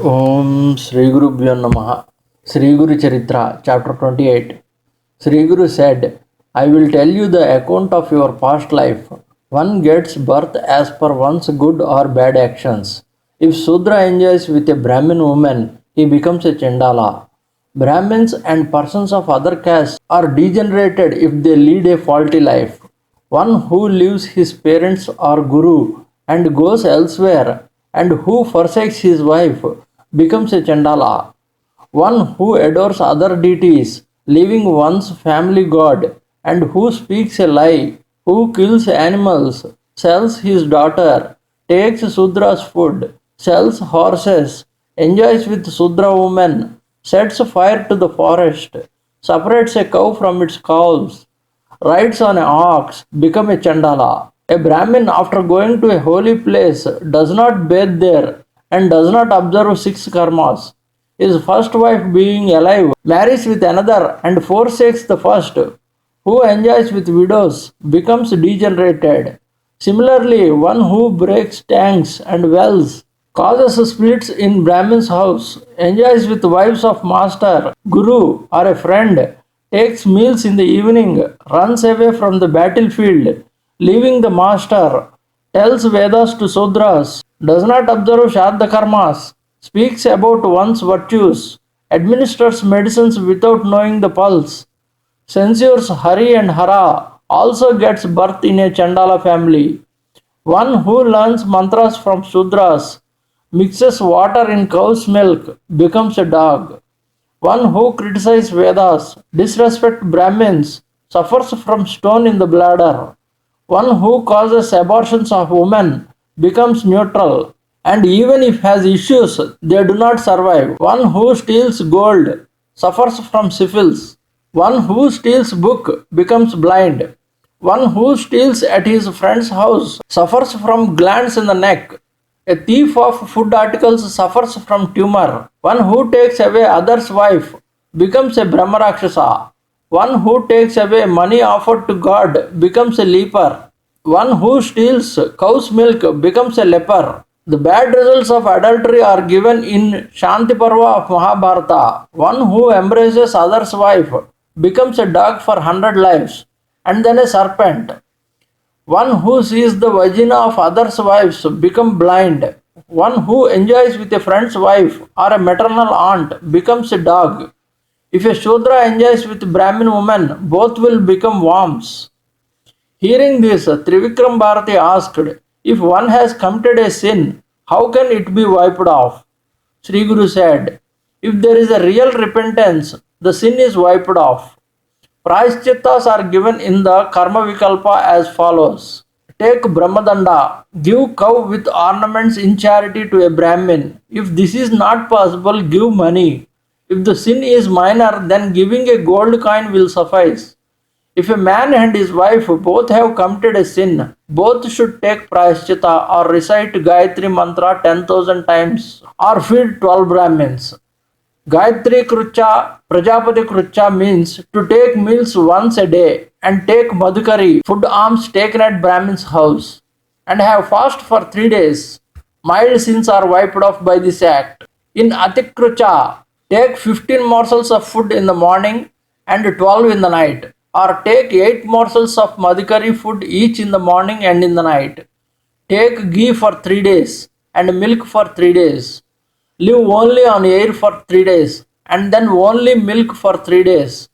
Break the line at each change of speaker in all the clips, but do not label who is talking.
Om Sri Gurubhyo Namaha. Sri Guru Charitra, chapter 28. Sri Guru said, I will tell you the account of your past life. One gets birth as per one's good or bad actions. If Sudra enjoys with a Brahmin woman, he becomes a Chandala. Brahmins and persons of other castes are degenerated if they lead a faulty life. One who leaves his parents or guru and goes elsewhere, and who forsakes his wife, becomes a Chandala. One who adores other deities, leaving one's family god, and who speaks a lie, who kills animals, sells his daughter, takes Sudra's food, sells horses, enjoys with Sudra women, sets fire to the forest, separates a cow from its calves, rides on an ox, become a Chandala. A Brahmin, after going to a holy place, does not bathe there and does not observe six karmas. His first wife, being alive, marries with another and forsakes the first. Who enjoys with widows becomes degenerated. Similarly, one who breaks tanks and wells, causes splits in Brahmin's house, enjoys with wives of master, guru, or a friend, takes meals in the evening, runs away from the battlefield, leaving the master, tells Vedas to Sudras, does not observe Shraddha karmas, speaks about one's virtues, administers medicines without knowing the pulse, censures Hari and Hara, also gets birth in a Chandala family. One who learns mantras from Sudras, mixes water in cow's milk, becomes a dog. One who criticizes Vedas, disrespects Brahmins, suffers from stone in the bladder. One who causes abortions of women becomes neutral, and even if has issues, they do not survive. One who steals gold suffers from syphilis. One who steals book becomes blind. One who steals at his friend's house suffers from glands in the neck. A thief of food articles suffers from tumor. One who takes away others' wife becomes a Brahmarakshasa. One who takes away money offered to God becomes a leper. One who steals cow's milk becomes a leper. The bad results of adultery are given in Shanti Parva of Mahabharata. One who embraces others' wife becomes a dog for 100 lives, and then a serpent. One who sees the vagina of others' wives become blind. One who enjoys with a friend's wife or a maternal aunt becomes a dog. If a Shudra enjoys with Brahmin woman, both will become worms. Hearing this, Trivikram Bharati asked, if one has committed a sin, how can it be wiped off? Sri Guru said, if there is a real repentance, the sin is wiped off. Prayashchittas are given in the Karma Vikalpa as follows. Take Brahmadanda, give cow with ornaments in charity to a Brahmin. If this is not possible, give money. If the sin is minor, then giving a gold coin will suffice. If a man and his wife both have committed a sin, both should take Prayashchitta or recite Gayatri Mantra 10,000 times or feed 12 Brahmins. Gayatri Krucha, Prajapati Krucha means to take meals once a day and take Madhukari, food alms taken at Brahmin's house, and have fast for 3 days. Mild sins are wiped off by this act. In Atikrucha, take 15 morsels of food in the morning and 12 in the night, or take 8 morsels of Madhukari food each in the morning and in the night. Take ghee for 3 days and milk for 3 days. Live only on air for 3 days, and then only milk for 3 days,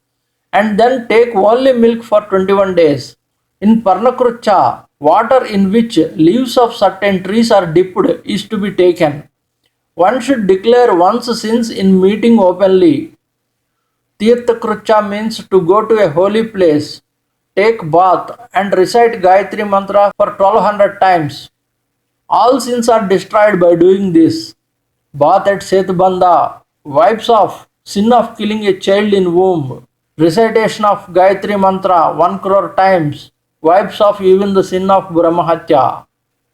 and then take only milk for 21 days. In Parnakrucha, water in which leaves of certain trees are dipped is to be taken. One should declare one's sins in meeting openly. Tirthakrucha means to go to a holy place, take bath, and recite Gayatri Mantra for 1200 times. All sins are destroyed by doing this. Bath at Setubandha wipes off sin of killing a child in womb. Recitation of Gayatri Mantra 1 crore times wipes off even the sin of Brahmahatya.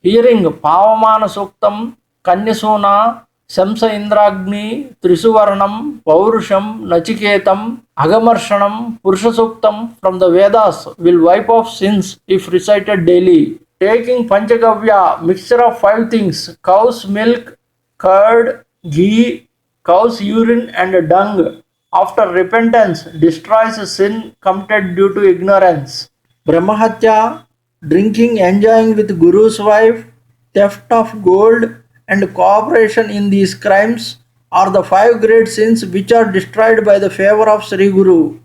Hearing Pavamana Suktam, Kanyasuna, Samsa Indragni, Trisuvarnam, Paurusham, Nachiketam, Agamarshanam, Purusha Suktam from the Vedas will wipe off sins if recited daily. Taking Panchagavya, mixture of 5 things, cow's milk, curd, ghee, cow's urine, and dung after repentance destroys sin committed due to ignorance. Brahmahatya, drinking, enjoying with Guru's wife, theft of gold, and cooperation in these crimes are the five great sins which are destroyed by the favor of Sri Guru.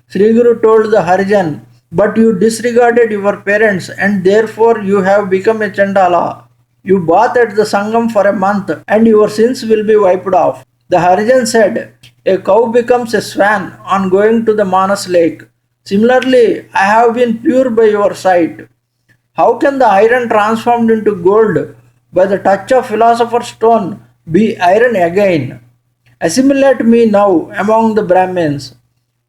Sri Guru told the Harijan, but you disregarded your parents and therefore you have become a Chandala. You bath at the Sangam for a month and your sins will be wiped off. The Harijan said, a cow becomes a swan on going to the Manas lake. Similarly, I have been pure by your sight. How can the iron transformed into gold by the touch of philosopher's stone be iron again? Assimilate me now among the Brahmins.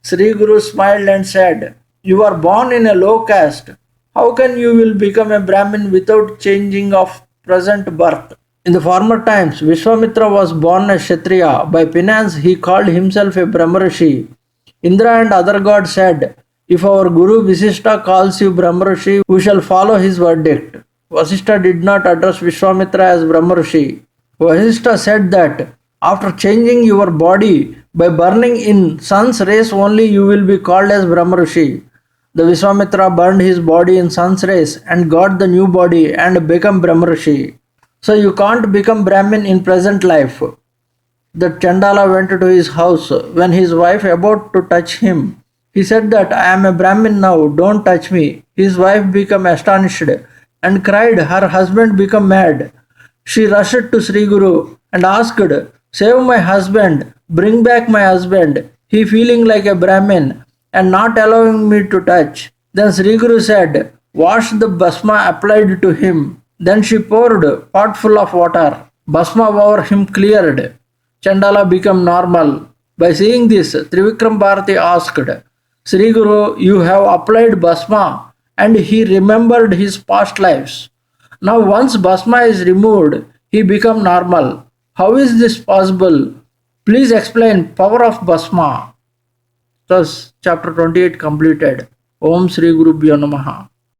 Sri Guru smiled and said, you are born in a low caste. How can you will become a Brahmin without changing of present birth? In the former times, Vishwamitra was born as Kshatriya. By penance, he called himself a Brahmarishi. Indra and other gods said, if our Guru Vasishtha calls you Brahmarishi, we shall follow his verdict. Vasishtha did not address Vishwamitra as Brahmarishi. Vasishtha said that after changing your body by burning in sun's rays only you will be called as Brahmarishi. The Vishwamitra burned his body in sun's rays and got the new body and become Brahmarishi. So you can't become Brahmin in present life. The Chandala went to his house. When his wife about to touch him, he said that I am a Brahmin now, don't touch me. His wife became astonished and cried, her husband became mad. She rushed to Sri Guru and asked, save my husband, bring back my husband. He feeling like a Brahmin and not allowing me to touch. Then Sri Guru said, wash the basma applied to him. Then she poured a pot full of water. Basma over him cleared. Chandala became normal. By seeing this, Trivikram Bharati asked, Sri Guru, you have applied Basma, and he remembered his past lives. Now once Basma is removed, he become normal. How is this possible? Please explain power of Basma. Thus, chapter 28 completed. Om Sri Gurubhyo Namaha.